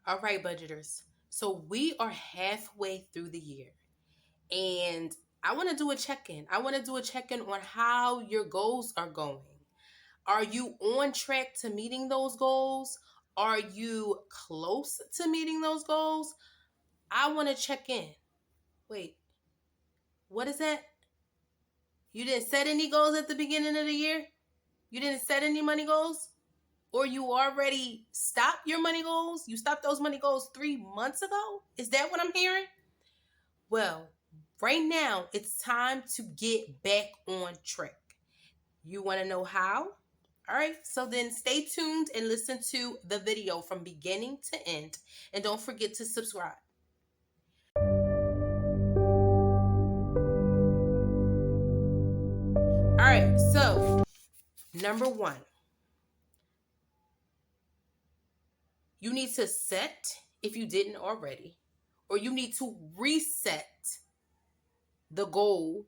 All right, budgeters. So we are halfway through the year, and I want to do a check in. I want to do a check in on how your goals are going. Are you on track to meeting those goals? Are you close to meeting those goals? I want to check in. Wait, what is that? You didn't set any goals at the beginning of the year? You didn't set any money goals? Or you already stopped your money goals? You stopped those money goals 3 months ago? Is that what I'm hearing? Well, right now it's time to get back on track. You want to know how? All right, so then stay tuned and listen to the video from beginning to end. And don't forget to subscribe. All right, so number one, you need to set, if you didn't already, or you need to reset the goal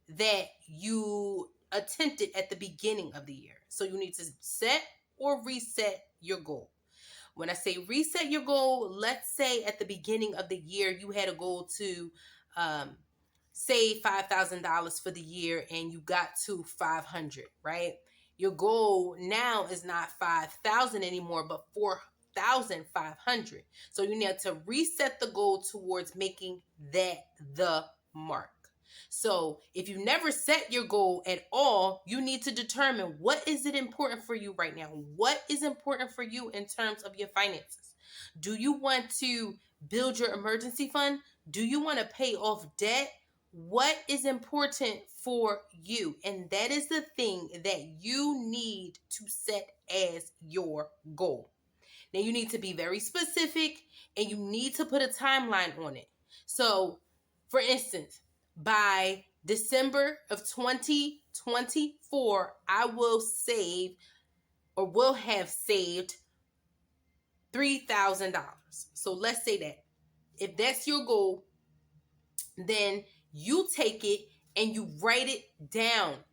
that you attempted at the beginning of the year. So you need to set or reset your goal. When I say reset your goal, let's say at the beginning of the year you had a goal to save $5,000 for the year and you got to 500, right? Your goal now is not 5,000 anymore, but 4,500. So you need to reset the goal towards making that the mark. So if you never set your goal at all, you need to determine what is it important for you right now? What is important for you in terms of your finances? Do you want to build your emergency fund? Do you want to pay off debt? What is important for you? And that is the thing that you need to set as your goal. Now you need to be very specific and you need to put a timeline on it. So, for instance, by December of 2024, I will save or will have saved $3,000. So let's say that. If that's your goal, then you take it and you write it down.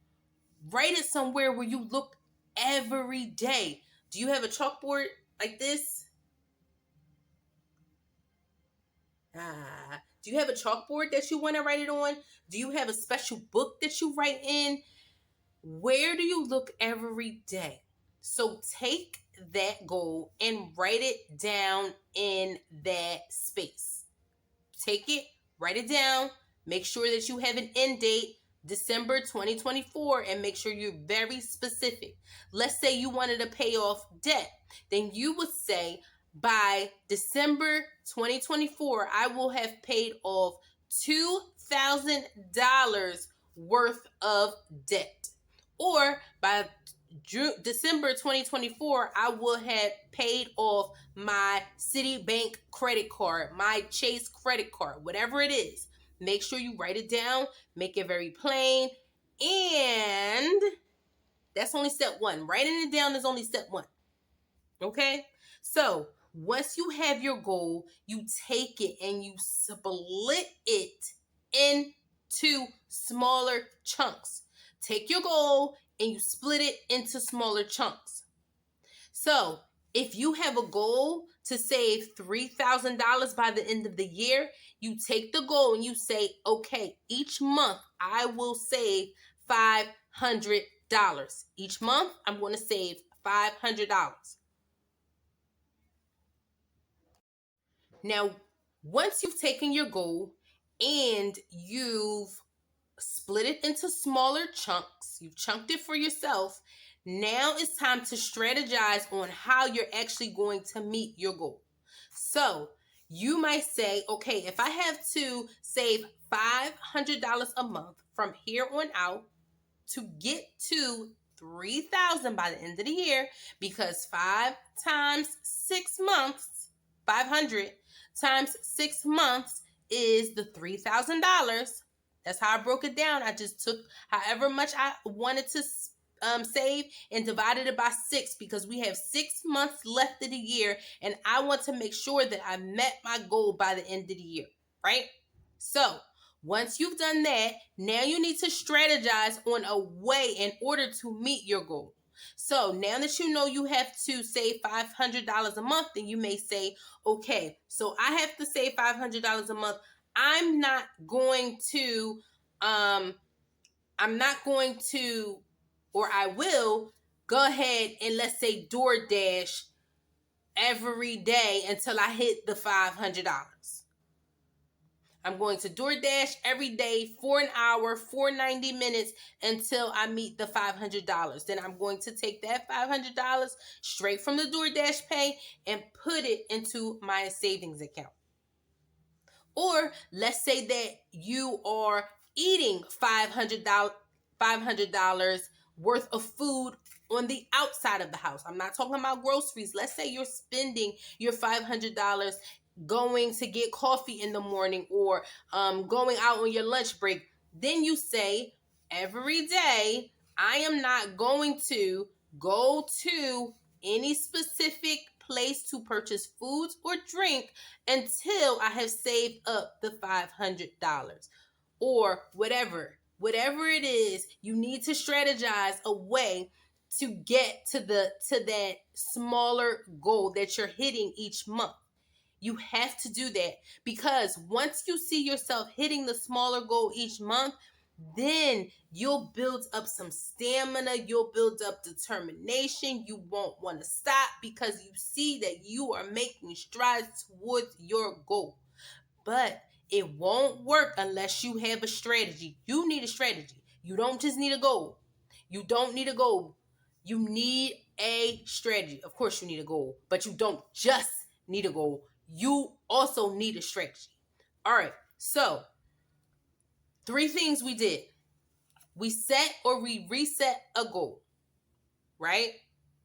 Write it somewhere where you look every day. Do you have a chalkboard like this? Do you have a chalkboard that you want to write it on? Do you have a special book that you write in? Where do you look every day? So take that goal and write it down in that space. Take it, write it down, make sure that you have an end date, December 2024, and make sure you're very specific. Let's say you wanted to pay off debt. Then you would say, by December 2024, I will have paid off $2,000 worth of debt. Or by December 2024, I will have paid off my Citibank credit card, my Chase credit card, whatever it is. Make sure you write it down, make it very plain, and that's only step one. Writing it down is only step one. Okay? So once you have your goal, you take it and you split it into smaller chunks. Take your goal and you split it into smaller chunks. So if you have a goal to save $3,000 by the end of the year, you take the goal and you say, okay, each month I will save $500. Each month I'm going to save $500. Now, once you've taken your goal and you've split it into smaller chunks, you've chunked it for yourself, now it's time to strategize on how you're actually going to meet your goal. So you might say, okay, if I have to save $500 a month from here on out to get to $3,000 by the end of the year, because 5 times 6 months, 500 times 6 months is the $3,000. That's how I broke it down. I just took however much I wanted to save and divided it by 6, because we have 6 months left of the year and I want to make sure that I met my goal by the end of the year, right? So once you've done that, now you need to strategize on a way in order to meet your goal. So now that you know you have to save $500 a month, then you may say, okay, so I have to save $500 a month. I'm not going to, or I will go ahead and let's say DoorDash every day until I hit the $500. I'm going to DoorDash every day for an hour, for 90 minutes until I meet the $500. Then I'm going to take that $500 straight from the DoorDash pay and put it into my savings account. Or let's say that you are eating $500 worth of food on the outside of the house. I'm not talking about groceries. Let's say you're spending your $500 going to get coffee in the morning or going out on your lunch break. Then you say, every day, I am not going to go to any specific place to purchase foods or drink until I have saved up the $500 or whatever it is. You need to strategize a way to get to that smaller goal that you're hitting each month. You have to do that, because once you see yourself hitting the smaller goal each month, then you'll build up some stamina, you'll build up determination, you won't want to stop because you see that you are making strides towards your goal. But it won't work unless you have a strategy. You need a strategy. You don't just need a goal. You don't need a goal. You need a strategy. Of course you need a goal, but you don't just need a goal. You also need a strategy. All right, so 3 things we did. We set or we reset a goal, right?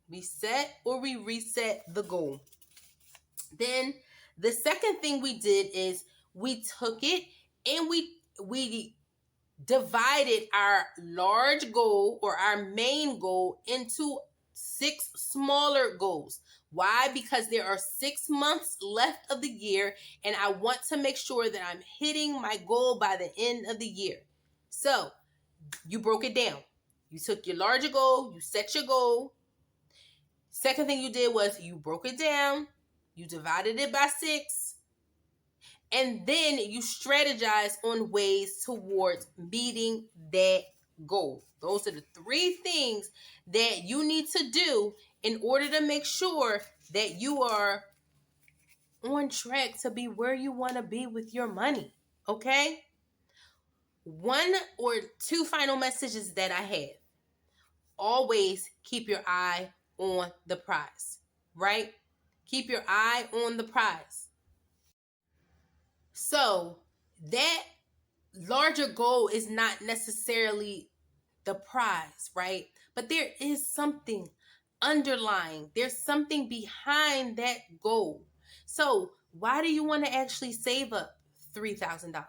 We set or we reset the goal. Then the second thing we did is we took it and we divided our large goal or our main goal into 6 smaller goals. Why? Because there are 6 months left of the year, and I want to make sure that I'm hitting my goal by the end of the year. So you broke it down. You took your larger goal, you set your goal. Second thing you did was you broke it down, you divided it by 6, and then you strategize on ways towards meeting that goal. Those are the 3 things that you need to do in order to make sure that you are on track to be where you want to be with your money. Okay? 1 or 2 final messages that I have. Always keep your eye on the prize, right? Keep your eye on the prize. So that larger goal is not necessarily the prize, right? But there is something underlying. There's something behind that goal. So why do you want to actually save up $3,000?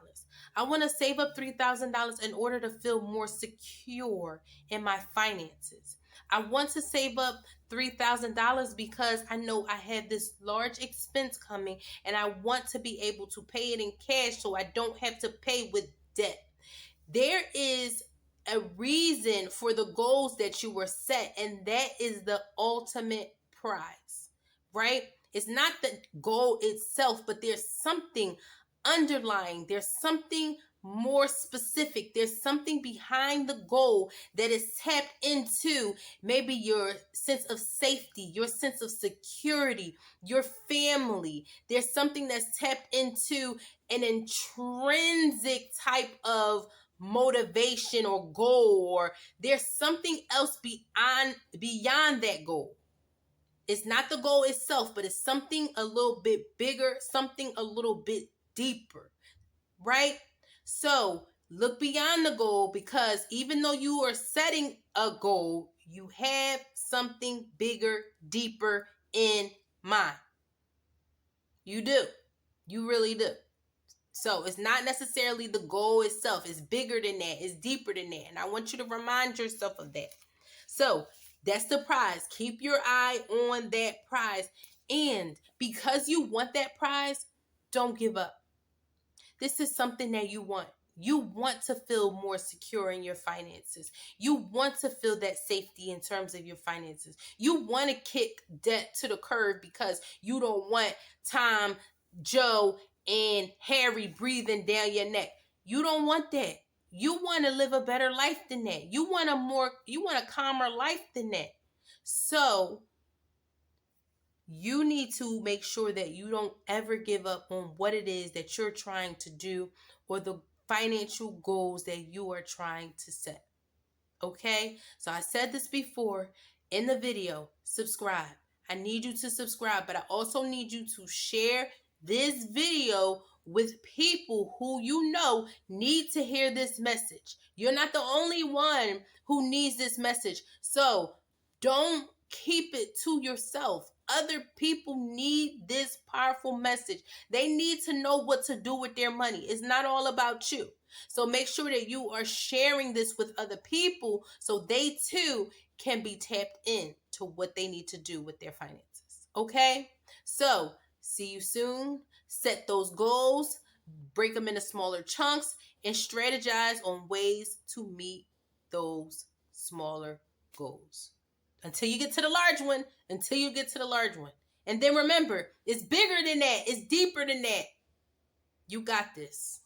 I want to save up $3,000 in order to feel more secure in my finances. I want to save up $3,000 because I know I have this large expense coming and I want to be able to pay it in cash so I don't have to pay with debt. There is a reason for the goals that you were set, and that is the ultimate prize, right? It's not the goal itself, but there's something underlying. There's something more specific. There's something behind the goal that is tapped into maybe your sense of safety, your sense of security, your family. There's something that's tapped into an intrinsic type of motivation or goal, or there's something else beyond that goal. It's not the goal itself, but it's something a little bit bigger, something a little bit deeper, right? So look beyond the goal, because even though you are setting a goal, you have something bigger, deeper in mind. You do. You really do. So it's not necessarily the goal itself. It's bigger than that. It's deeper than that. And I want you to remind yourself of that. So that's the prize. Keep your eye on that prize. And because you want that prize, don't give up. This is something that you want. You want to feel more secure in your finances. You want to feel that safety in terms of your finances. You want to kick debt to the curb because you don't want Tom, Joe, and Harry breathing down your neck. You don't want that. You want to live a better life than that. You want a calmer life than that. So you need to make sure that you don't ever give up on what it is that you're trying to do or the financial goals that you are trying to set. Okay? So I said this before in the video. Subscribe. I need you to subscribe, but I also need you to share this video with people who you know need to hear this message. You're not the only one who needs this message. So don't keep it to yourself. Other people need this powerful message. They need to know what to do with their money. It's not all about you. So make sure that you are sharing this with other people so they too can be tapped in to what they need to do with their finances. Okay? So see you soon. Set those goals, break them into smaller chunks, and strategize on ways to meet those smaller goals. Until you get to the large one, And then remember, it's bigger than that. It's deeper than that. You got this.